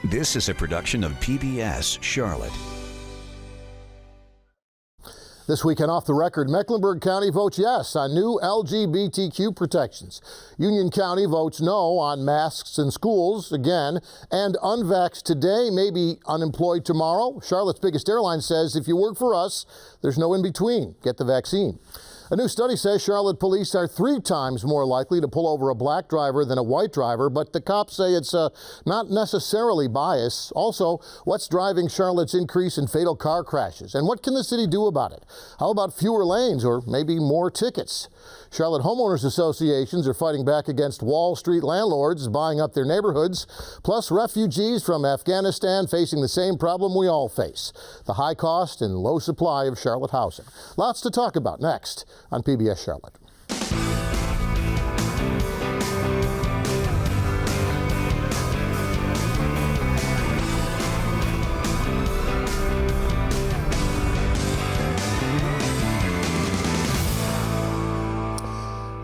This is a production of PBS Charlotte. This weekend, Off the Record, Mecklenburg County votes yes on new LGBTQ protections. Union County votes no on masks in schools again, and unvaxxed today may be unemployed tomorrow. Charlotte's biggest airline says if you work for us, there's no in between. Get the vaccine. A new study says Charlotte police are 3 times more likely to pull over a black driver than a white driver, but the cops say it's not necessarily bias. Also, what's driving Charlotte's increase in fatal car crashes? And what can the city do about it? How about fewer lanes or maybe more tickets? Charlotte homeowners associations are fighting back against Wall Street landlords buying up their neighborhoods, plus refugees from Afghanistan facing the same problem we all face, the high cost and low supply of Charlotte housing. Lots to talk about next on PBS Charlotte.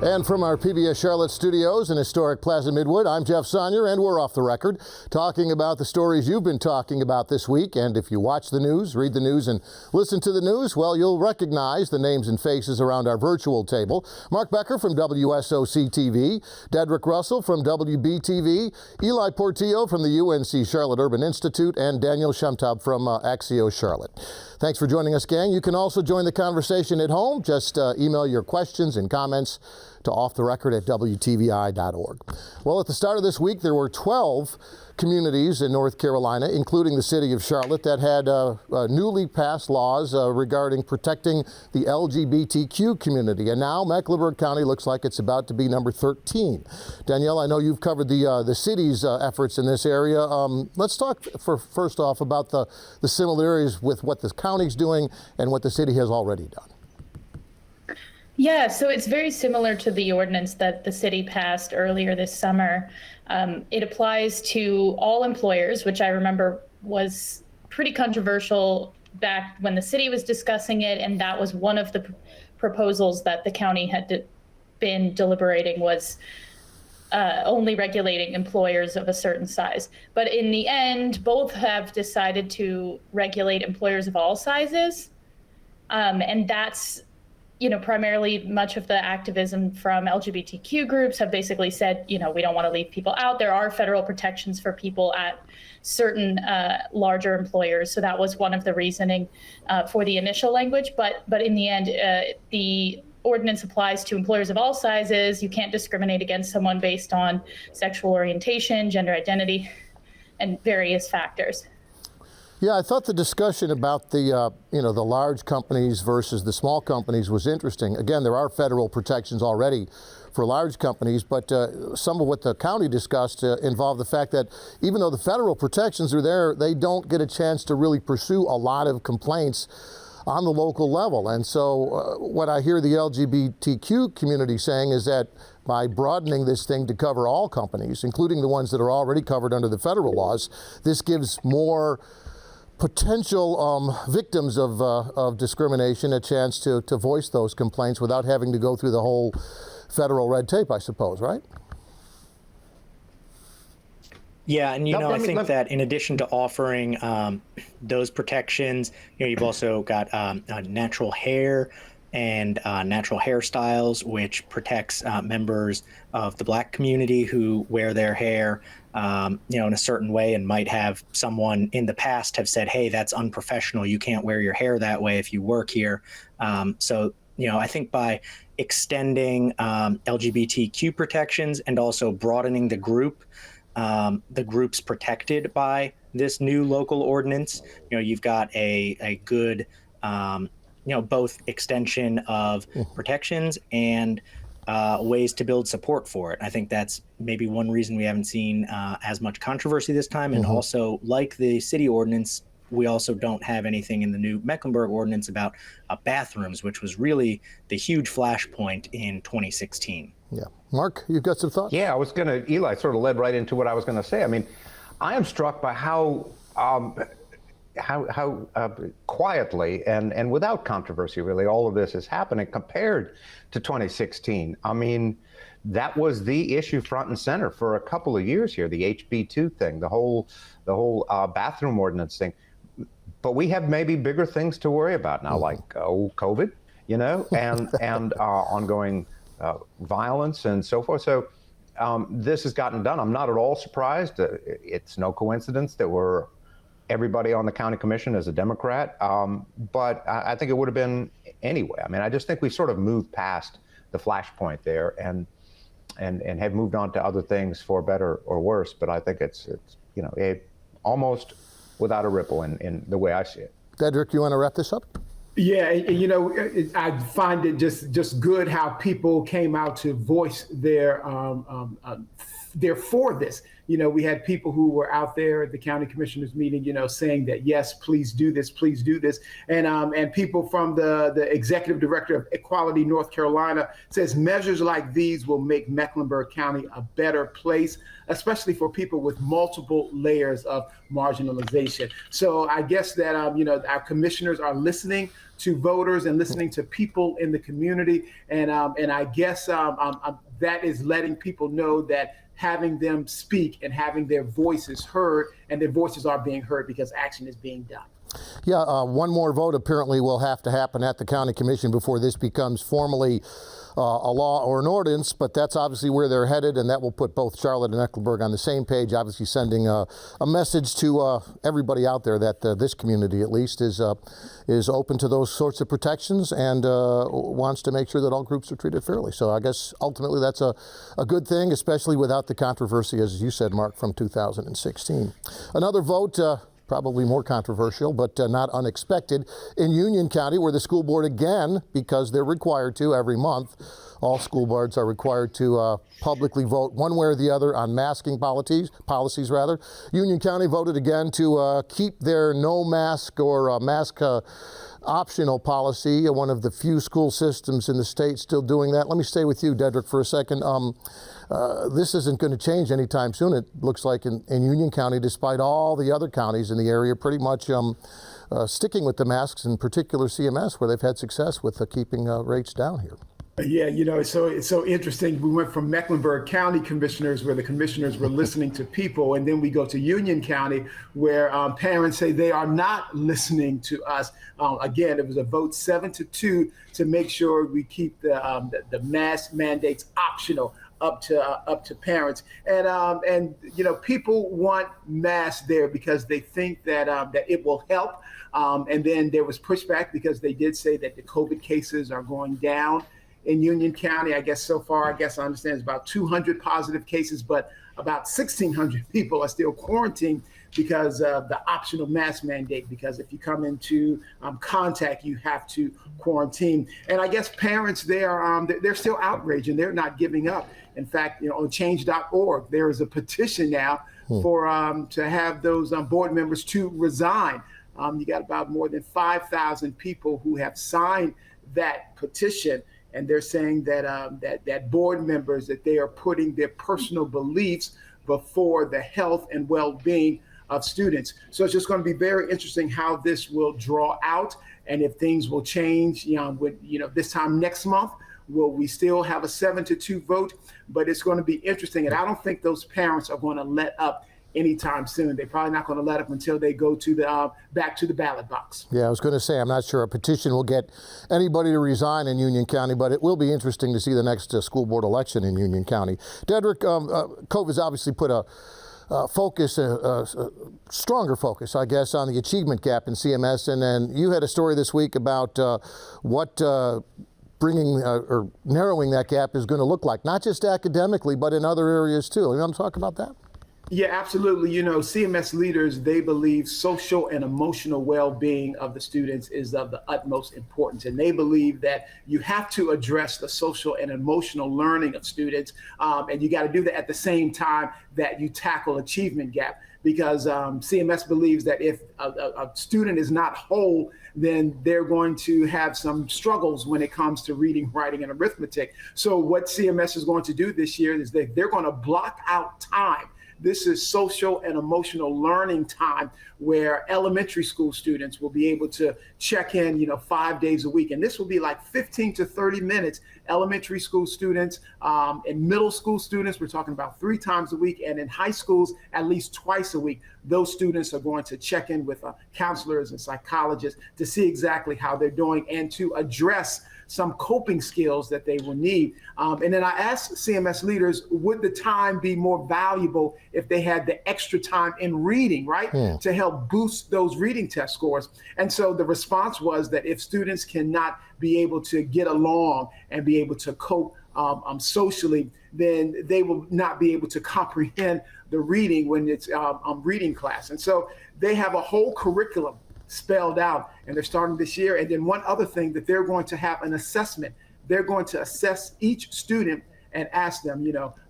And from our PBS Charlotte studios in historic Plaza Midwood, I'm Jeff Sonnier, and we're off the record talking about the stories you've been talking about this week. And if you watch the news, read the news, and listen to the news, well, you'll recognize the names and faces around our virtual table. Mark Becker from WSOC-TV, Dedrick Russell from WBTV, Eli Portillo from the UNC Charlotte Urban Institute, and Daniel Shumtab from Axios Charlotte. Thanks for joining us, gang. You can also join the conversation at home. Just email your questions and comments to offtherecord@WTVI.org. Well, at the start of this week, there were 12 communities in North Carolina, including the city of Charlotte, that had newly passed laws regarding protecting the LGBTQ community. And now Mecklenburg County looks like it's about to be number 13. Danielle, I know you've covered the city's efforts in this area. Let's talk first off about the similarities with what the county's doing and what the city has already done. Yeah, so it's very similar to the ordinance that the city passed earlier this summer. It applies to all employers, which I remember was pretty controversial back when the city was discussing it, and that was one of the proposals that the county had been deliberating, was only regulating employers of a certain size. But in the end, both have decided to regulate employers of all sizes, and that's primarily much of the activism from LGBTQ groups have basically said, we don't want to leave people out. There are federal protections for people at certain larger employers. So that was one of the reasoning for the initial language. But in the end, the ordinance applies to employers of all sizes. You can't discriminate against someone based on sexual orientation, gender identity, and various factors. Yeah, I thought the discussion about the large companies versus the small companies was interesting. Again, there are federal protections already for large companies, but some of what the county discussed involved the fact that even though the federal protections are there, they don't get a chance to really pursue a lot of complaints on the local level. And so what I hear the LGBTQ community saying is that by broadening this thing to cover all companies, including the ones that are already covered under the federal laws, this gives more potential victims of discrimination a chance to voice those complaints without having to go through the whole federal red tape, I suppose, right? Yeah, and I think that in addition to offering those protections, you've also got natural hair and natural hairstyles, which protects members of the Black community who wear their hair in a certain way, and might have someone in the past have said, hey, that's unprofessional. You can't wear your hair that way if you work here. So I think by extending LGBTQ protections and also broadening the groups protected by this new local ordinance, you've got a good, both extension of protections and ways to build support for it. I think that's maybe one reason we haven't seen as much controversy this time. And also, like the city ordinance, we also don't have anything in the new Mecklenburg ordinance about bathrooms, which was really the huge flashpoint in 2016. Yeah. Mark, you've got some thoughts? Yeah, Eli sort of led right into what I was going to say. I mean, I am struck by how quietly and without controversy, really, all of this is happening compared to 2016. I mean, that was the issue front and center for a couple of years here, the HB2 thing, the whole bathroom ordinance thing. But we have maybe bigger things to worry about now, like COVID, and ongoing violence and so forth. So this has gotten done. I'm not at all surprised. It's no coincidence that everybody on the county commission is a Democrat. But I think it would have been anyway. I mean, I just think we sort of moved past the flashpoint there and have moved on to other things for better or worse. But I think it's almost without a ripple in the way I see it. Dedrick, you want to wrap this up? Yeah, I find it just good how people came out to voice they're for this. We had people who were out there at the county commissioners meeting, saying that, yes, please do this, and people from the executive director of Equality North Carolina says measures like these will make Mecklenburg County a better place, especially for people with multiple layers of marginalization. So I guess that our commissioners are listening to voters and listening to people in the community, and I guess that is letting people know that having them speak and having their voices heard, and their voices are being heard because action is being done. Yeah, one more vote apparently will have to happen at the county commission before this becomes formally a law or an ordinance, but that's obviously where they're headed, and that will put both Charlotte and Mecklenburg on the same page, obviously sending a message to everybody out there that this community, at least, is open to those sorts of protections and wants to make sure that all groups are treated fairly. So I guess ultimately that's a good thing, especially without the controversy, as you said, Mark, from 2016. Another vote, probably more controversial, but not unexpected, in Union County, where the school board, again, because they're required to every month, all school boards are required to publicly vote one way or the other on masking policies. Union County voted again to keep their no mask or mask optional policy, one of the few school systems in the state still doing that. Let me stay with you, Dedrick, for a second. This isn't going to change anytime soon, it looks like, in Union County, despite all the other counties in the area pretty much sticking with the masks, in particular CMS, where they've had success with keeping rates down here. Yeah, it's so interesting. We went from Mecklenburg County commissioners, where the commissioners were listening to people, and then we go to Union County, where parents say they are not listening to us. Again, it was a vote 7-2 to make sure we keep the mask mandates optional up to parents, and people want masks there because they think that it will help. And then there was pushback because they did say that the COVID cases are going down in Union County. I guess so far, I understand it's about 200 positive cases, but about 1,600 people are still quarantined because of the optional mask mandate, because if you come into contact, you have to quarantine. And I guess parents there, they're still outraged and they're not giving up. In fact, on change.org, there is a petition now for to have those board members to resign. You got about more than 5,000 people who have signed that petition. And they're saying that that board members, that they are putting their personal beliefs before the health and well-being of students. So it's just going to be very interesting how this will draw out, and if things will change. This time next month, will we still have a 7-2 vote? But it's going to be interesting, and I don't think those parents are going to let up anytime soon. They're probably not going to let up until they go to the back to the ballot box. Yeah, I was going to say, I'm not sure a petition will get anybody to resign in Union County, but it will be interesting to see the next school board election in Union County. Dedrick, COVID's obviously put a stronger focus, I guess, on the achievement gap in CMS. And then you had a story this week about what bringing or narrowing that gap is going to look like, not just academically, but in other areas too. You want to talk about that? Yeah, absolutely. CMS leaders, they believe social and emotional well-being of the students is of the utmost importance. And they believe that you have to address the social and emotional learning of students. And you got to do that at the same time that you tackle achievement gap. Because CMS believes that if a student is not whole, then they're going to have some struggles when it comes to reading, writing, and arithmetic. So what CMS is going to do this year is they're going to block out time This is social and emotional learning time where elementary school students will be able to check in, 5 days a week. And this will be like 15 to 30 minutes. Elementary school students and middle school students, we're talking about 3 times a week. And in high schools, at least twice a week, those students are going to check in with counselors and psychologists to see exactly how they're doing and to address some coping skills that they will need. And then I asked CMS leaders, would the time be more valuable if they had the extra time in reading, right? To help boost those reading test scores. And so the response was that if students cannot be able to get along and be able to cope socially, then they will not be able to comprehend the reading when it's reading class. And so they have a whole curriculum spelled out, and they're starting this year. And then one other thing, that they're going to have an assessment. They're going to assess each student and ask them,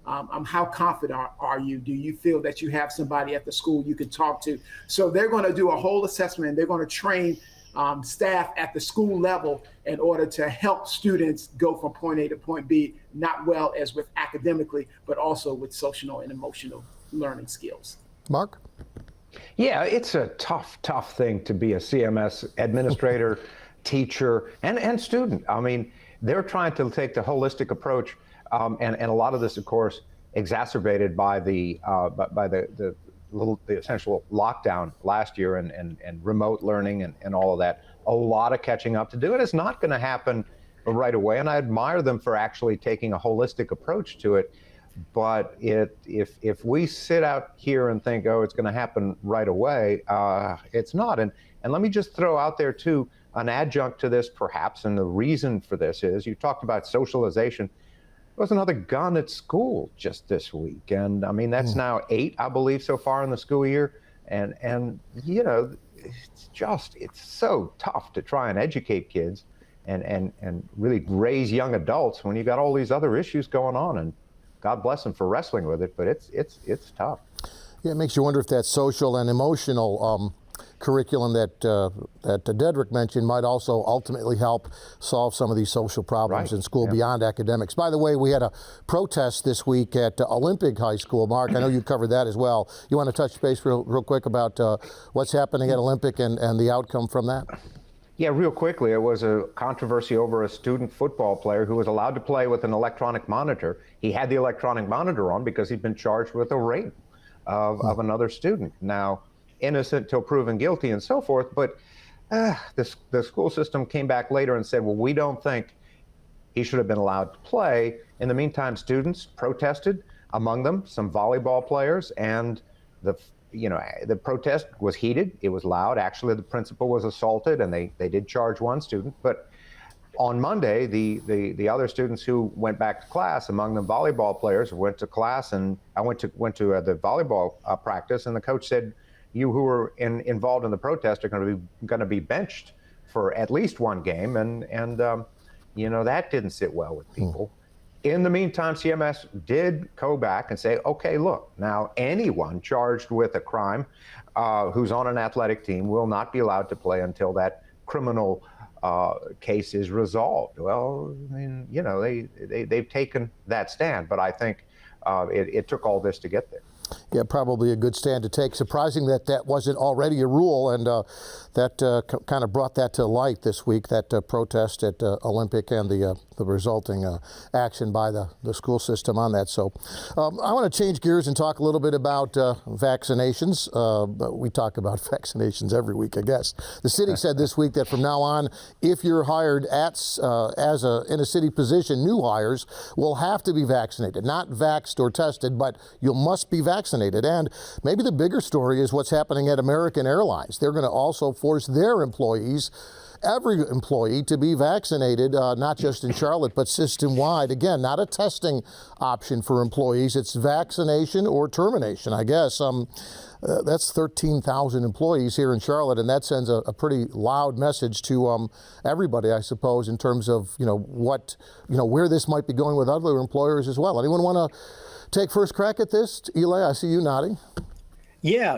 how confident are you? Do you feel that you have somebody at the school you can talk to? So they're going to do a whole assessment, and they're going to train staff at the school level in order to help students go from point A to point B, not well as with academically, but also with social and emotional learning skills. Mark? Yeah, it's a tough thing to be a CMS administrator, teacher, and student. I mean, they're trying to take the holistic approach, and a lot of this, of course, exacerbated by the essential lockdown last year and remote learning and all of that. A lot of catching up to do. And it's not going to happen right away. And I admire them for actually taking a holistic approach to it. But if we sit out here and think, oh, it's going to happen right away, it's not. And let me just throw out there, too, an adjunct to this, perhaps, and the reason for this is, you talked about socialization. There was another gun at school just this week. And, I mean, that's now 8, I believe, so far in the school year. And it's so tough to try and educate kids and really raise young adults when you got all these other issues going on. And God bless them for wrestling with it, but it's tough. Yeah, it makes you wonder if that social and emotional curriculum that Dedrick mentioned might also ultimately help solve some of these social problems in school beyond academics. By the way, we had a protest this week at Olympic High School. Mark, I know you covered that as well. You want to touch base real quick about what's happening at Olympic and the outcome from that? Yeah, real quickly, it was a controversy over a student football player who was allowed to play with an electronic monitor. He had the electronic monitor on because he'd been charged with a rape of another student. Now, innocent till proven guilty and so forth, but the school system came back later and said, well, we don't think he should have been allowed to play. In the meantime, students protested, among them some volleyball players, and the protest was heated. It was loud. Actually, the principal was assaulted, and they did charge one student. But on Monday, the other students who went back to class, among them volleyball players, went to class, and I went to the volleyball practice, and the coach said, you who were involved in the protest are going to be benched for at least one game, and that didn't sit well with people. In the meantime, CMS did go back and say, okay, look, now anyone charged with a crime who's on an athletic team will not be allowed to play until that criminal case is resolved. Well, I mean, they've taken that stand, but I think it took all this to get there. Yeah, probably a good stand to take. Surprising that wasn't already a rule, and that kind of brought that to light this week, that protest at Olympic and the resulting action by the school system on that. So I want to change gears and talk a little bit about vaccinations. But we talk about vaccinations every week, I guess. The city said this week that from now on, if you're hired in a city position, new hires will have to be vaccinated, not vaxxed or tested, but you must be vaccinated. And maybe the bigger story is what's happening at American Airlines. They're going to also force their employees, every employee, to be vaccinated, not just in Charlotte, but system-wide. Again, not a testing option for employees. It's vaccination or termination, I guess. That's 13,000 employees here in Charlotte, and that sends a pretty loud message to everybody, I suppose, in terms of where this might be going with other employers as well. Anyone want to take first crack at this? Eli, I see you nodding. Yeah,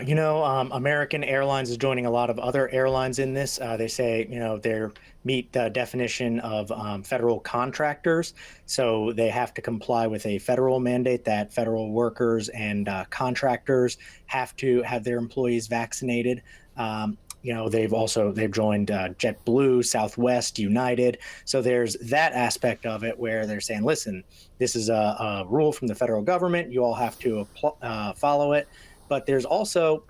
American Airlines is joining a lot of other airlines in this. They say, they meet the definition of federal contractors. So they have to comply with a federal mandate that federal workers and contractors have to have their employees vaccinated. They've joined JetBlue, Southwest, United. So there's that aspect of it where they're saying, listen, this is a rule from the federal government. You all have to follow it. But there's also,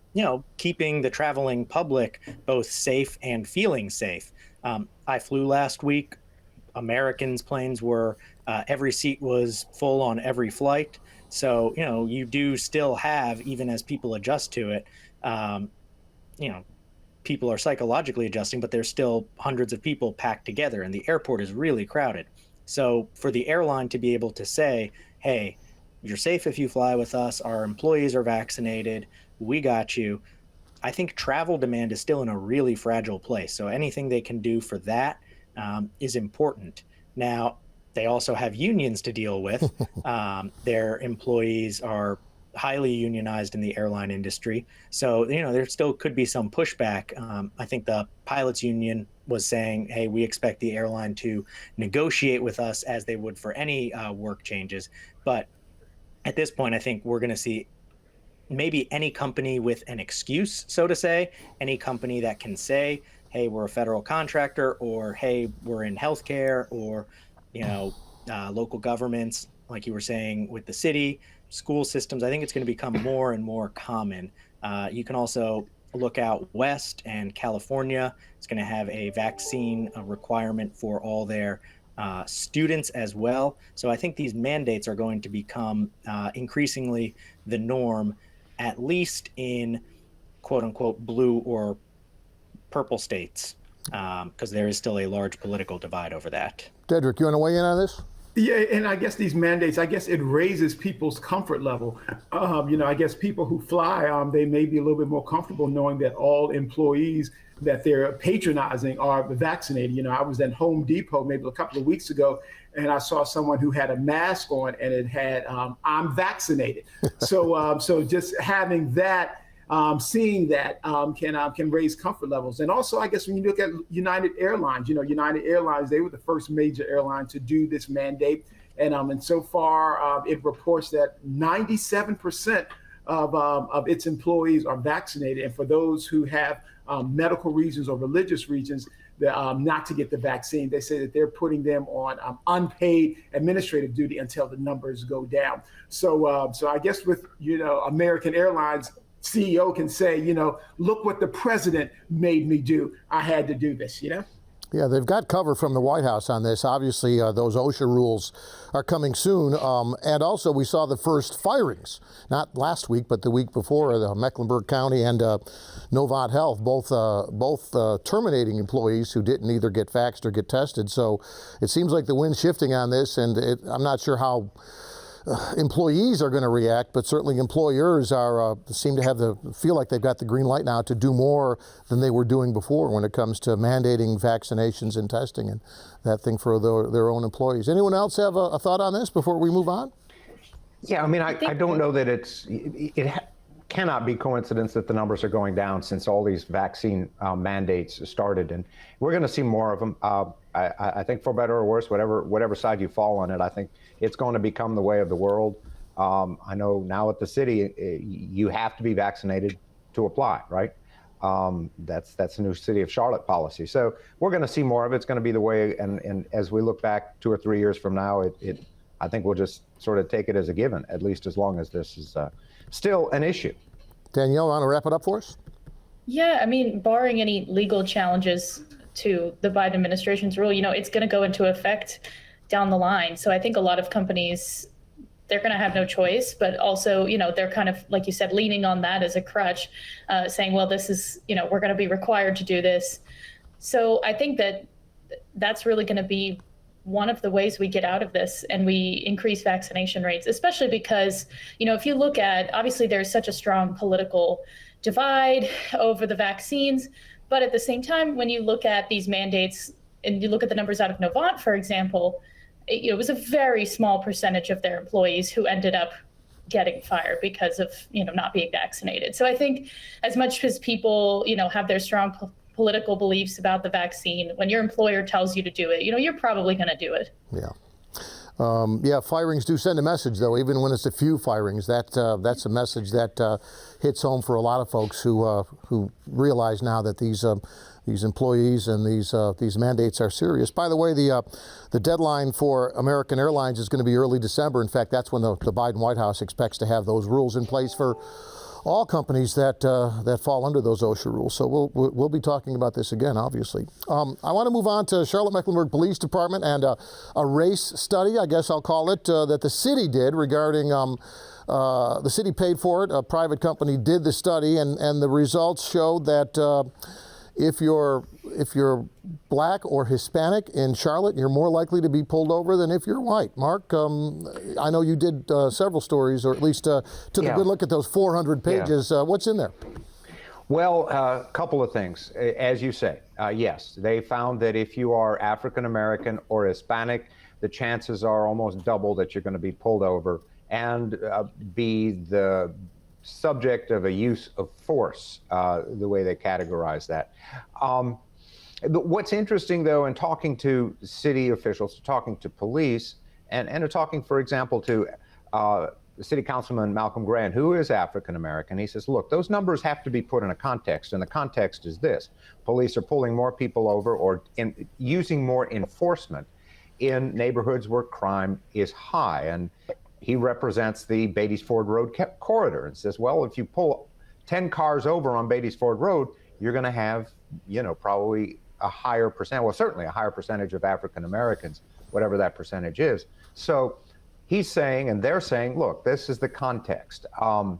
keeping the traveling public both safe and feeling safe. I flew last week. Americans' planes were, every seat was full on every flight. So, you do still have, even as people adjust to it, people are psychologically adjusting, but there's still hundreds of people packed together and the airport is really crowded. So for the airline to be able to say, hey, you're safe if you fly with us, our employees are vaccinated, we got you. I think travel demand is still in a really fragile place. So anything they can do for that is important. Now, they also have unions to deal with. Their employees are highly unionized in the airline industry. So, there still could be some pushback. I think the pilots union was saying, hey, we expect the airline to negotiate with us as they would for any work changes. But at this point, I think we're going to see maybe any company with an excuse, so to say, any company that can say, hey, we're a federal contractor, or hey, we're in healthcare, or, local governments, like you were saying with the city, school systems. I think it's going to become more and more common. You can also look out west, and California is going to have a vaccine requirement for all their students as well. So I think these mandates are going to become increasingly the norm, at least in quote unquote blue or purple states, because there is still a large political divide over that. Dedrick, you want to weigh in on this? Yeah, and I guess these mandates, it raises people's comfort level. I guess people who fly, they may be a little bit more comfortable knowing that all employees that they're patronizing are vaccinated. I was at Home Depot maybe a couple of weeks ago, and I saw someone who had a mask on, and it had "I'm vaccinated." So just having that, seeing that can raise comfort levels. And also, I guess when you look at United Airlines, United Airlines, they were the first major airline to do this mandate, and so far it reports that 97% of its employees are vaccinated, and for those who have medical reasons or religious reasons not to get the vaccine, they say that they're putting them on unpaid administrative duty until the numbers go down. So I guess with American Airlines CEO can say, look what the president made me do. I had to do this, Yeah, they've got cover from the White House on this. Obviously, those OSHA rules are coming soon. And also, we saw the first firings, not last week, but the week before, the Mecklenburg County and Novant Health, both terminating employees who didn't either get vaxxed or get tested. So it seems like the wind's shifting on this, and I'm not sure how employees are going to react, but certainly employers seem to feel like they've got the green light now to do more than they were doing before when it comes to mandating vaccinations and testing and that thing for their own employees. Anyone else have a thought on this before we move on? Yeah, I don't know that it cannot be coincidence that the numbers are going down since all these vaccine mandates started, and we're going to see more of them. I think for better or worse, whatever side you fall on it, I think it's going to become the way of the world. I know now at the city, you have to be vaccinated to apply, right? That's the new City of Charlotte policy. So we're going to see more of it. It's going to be the way, and as we look back 2 or 3 years from now, I think we'll just sort of take it as a given, at least as long as this is still an issue. Danielle, want to wrap it up for us? Yeah, barring any legal challenges to the Biden administration's rule, it's going to go into effect down the line. So I think a lot of companies, they're going to have no choice, but also, they're kind of, like you said, leaning on that as a crutch, saying, well, this is, we're going to be required to do this. So I think that's really going to be one of the ways we get out of this and we increase vaccination rates, especially because, if you look at, obviously there's such a strong political divide over the vaccines, but at the same time, when you look at these mandates and you look at the numbers out of Novant, for example, it was a very small percentage of their employees who ended up getting fired because of, not being vaccinated. So I think as much as people, have their strong political beliefs about the vaccine, when your employer tells you to do it, you're probably going to do it. Yeah. Firings do send a message, though, even when it's a few firings. That's a message that hits home for a lot of folks who realize now that these employees and these mandates are serious. By the way, the deadline for American Airlines is going to be early December. In fact, that's when the Biden White House expects to have those rules in place for all companies that fall under those OSHA rules. So we'll be talking about this again, obviously. I want to move on to Charlotte-Mecklenburg Police Department and a race study, I guess I'll call it, that the city did regarding the city paid for it. A private company did the study, and the results showed that if you're black or Hispanic in Charlotte, you're more likely to be pulled over than if you're white. Mark, I know you did several stories, or at least took a good look at those 400 pages. Yeah. What's in there? Well, a couple of things. As you say, yes, they found that if you are African American or Hispanic, the chances are almost double that you're going to be pulled over and be the subject of a use of force, the way they categorize that. What's interesting, though, in talking to city officials, talking to police, and talking, for example, to City Councilman Malcolm Grant, who is African American, he says, look, those numbers have to be put in a context, and the context is this. Police are pulling more people over or using more enforcement in neighborhoods where crime is high. And he represents the Beatties Ford Road corridor and says, well, if you pull 10 cars over on Beatties Ford Road, you're going to have, probably a higher percent, well, certainly a higher percentage of African Americans, whatever that percentage is. So he's saying, and they're saying, look, this is the context. That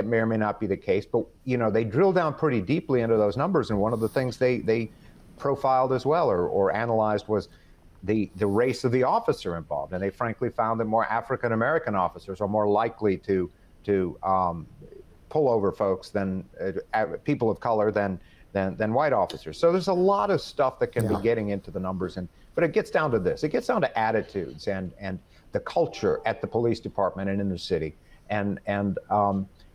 may or may not be the case, but, they drill down pretty deeply into those numbers. And one of the things they profiled as well or analyzed was the race of the officer involved. And they frankly found that more African American officers are more likely to pull over folks than people of color than white officers. So there's a lot of stuff that can be getting into the numbers, but it gets down to this. It gets down to attitudes and the culture at the police department and in the city. And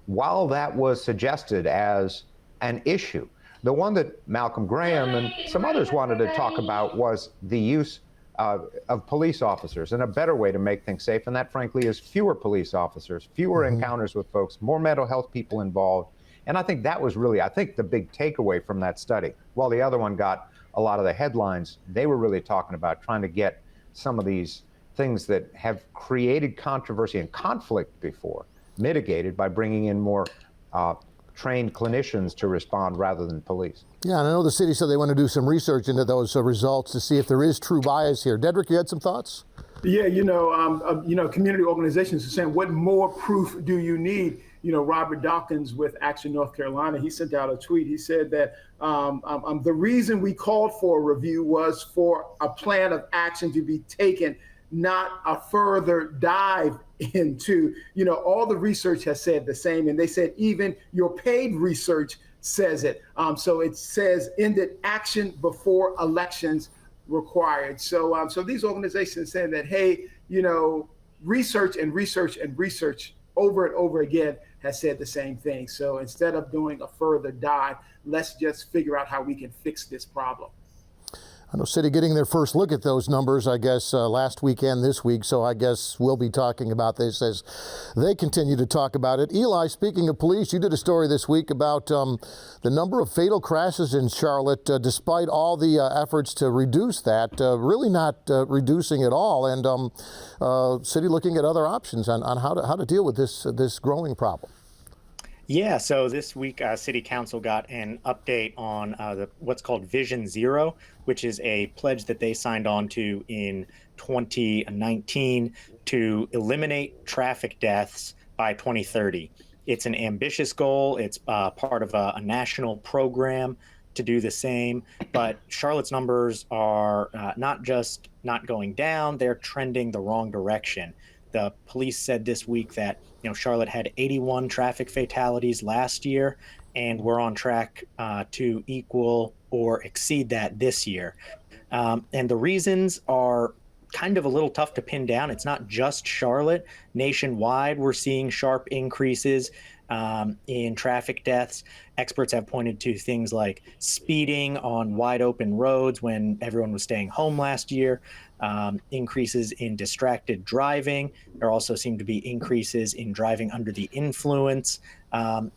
while that was suggested as an issue, the one that Malcolm Graham and some others wanted to talk about was the use of police officers and a better way to make things safe. And that, frankly, is fewer police officers, fewer encounters with folks, more mental health people involved. And I think that was really, the big takeaway from that study. While the other one got a lot of the headlines, they were really talking about trying to get some of these things that have created controversy and conflict before mitigated by bringing in more trained clinicians to respond rather than police. Yeah, and I know the city said they want to do some research into those results to see if there is true bias here. Dedrick, you had some thoughts? Yeah, community organizations are saying, what more proof do you need? Robert Dawkins with Action North Carolina, he sent out a tweet. He said that the reason we called for a review was for a plan of action to be taken, not a further dive into, all the research has said the same. And they said even your paid research says it. So it says ended action before elections required. So these organizations saying that, hey, research and research and research over and over again has said the same thing. So instead of doing a further dive, let's just figure out how we can fix this problem. I know City getting their first look at those numbers, I guess, last weekend, this week. So I guess we'll be talking about this as they continue to talk about it. Eli, speaking of police, you did a story this week about the number of fatal crashes in Charlotte, despite all the efforts to reduce that, really not reducing at all. And City looking at other options on how to deal with this growing problem. Yeah, so this week, City Council got an update on what's called Vision Zero, which is a pledge that they signed on to in 2019 to eliminate traffic deaths by 2030. It's an ambitious goal. It's part of a national program to do the same. But Charlotte's numbers are not just not going down, they're trending the wrong direction. The police said this week that Charlotte had 81 traffic fatalities last year, and we're on track to equal or exceed that this year. And the reasons are kind of a little tough to pin down. It's not just Charlotte. Nationwide, we're seeing sharp increases in traffic deaths. Experts have pointed to things like speeding on wide open roads when everyone was staying home last year, increases in distracted driving. There also seem to be increases in driving under the influence. And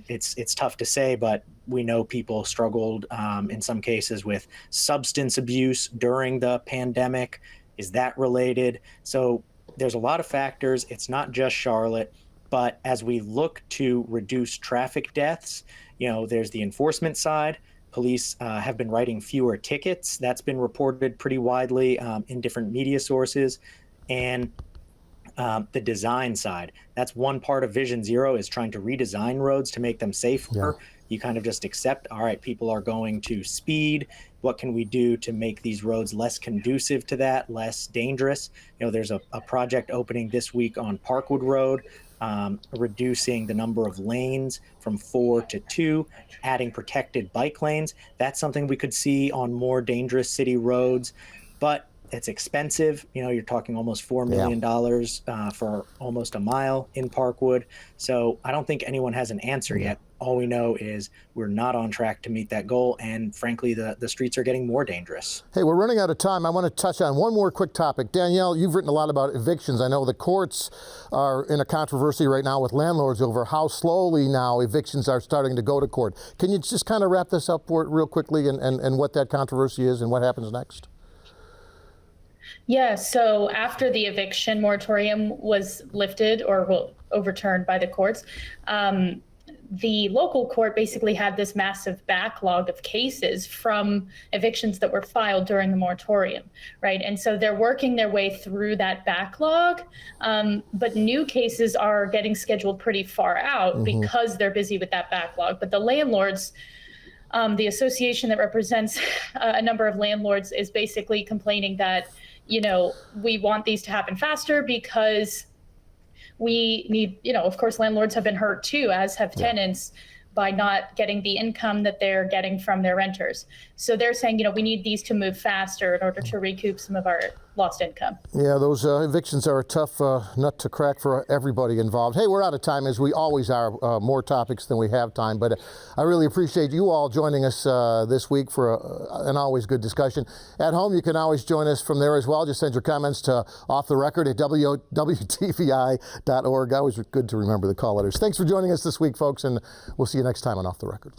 it's tough to say, but we know people struggled in some cases with substance abuse during the pandemic. Is that related? So there's a lot of factors. It's not just Charlotte. But as we look to reduce traffic deaths, there's the enforcement side. Police have been writing fewer tickets. That's been reported pretty widely in different media sources. And the design side, that's one part of Vision Zero, is trying to redesign roads to make them safer. Yeah. You kind of just accept, all right, people are going to speed. What can we do to make these roads less conducive to that, less dangerous? There's a project opening this week on Parkwood Road, reducing the number of lanes from 4 to 2, adding protected bike lanes. That's something we could see on more dangerous city roads, but it's expensive. You're talking almost $4 million for almost a mile in Parkwood. So I don't think anyone has an answer yet. All we know is we're not on track to meet that goal, and frankly, the streets are getting more dangerous. Hey, we're running out of time. I want to touch on one more quick topic. Danielle, you've written a lot about evictions. I know the courts are in a controversy right now with landlords over how slowly now evictions are starting to go to court. Can you just kind of wrap this up real quickly and what that controversy is and what happens next? Yeah, so after the eviction moratorium was lifted or overturned by the courts, the local court basically had this massive backlog of cases from evictions that were filed during the moratorium, right? And so they're working their way through that backlog, but new cases are getting scheduled pretty far out because they're busy with that backlog. But the landlords, the association that represents a number of landlords, is basically complaining that, we want these to happen faster because we need, of course, landlords have been hurt too, as have tenants, by not getting the income that they're getting from their renters. So they're saying, we need these to move faster in order to recoup some of our lost income. Yeah, those evictions are a tough nut to crack for everybody involved. Hey, we're out of time, as we always are, more topics than we have time. But I really appreciate you all joining us this week for an always good discussion. At home, you can always join us from there as well. Just send your comments to Off the Record at WTVI.org. Always good to remember the call letters. Thanks for joining us this week, folks, and we'll see you next time on Off the Record.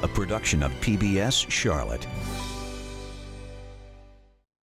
A production of PBS Charlotte.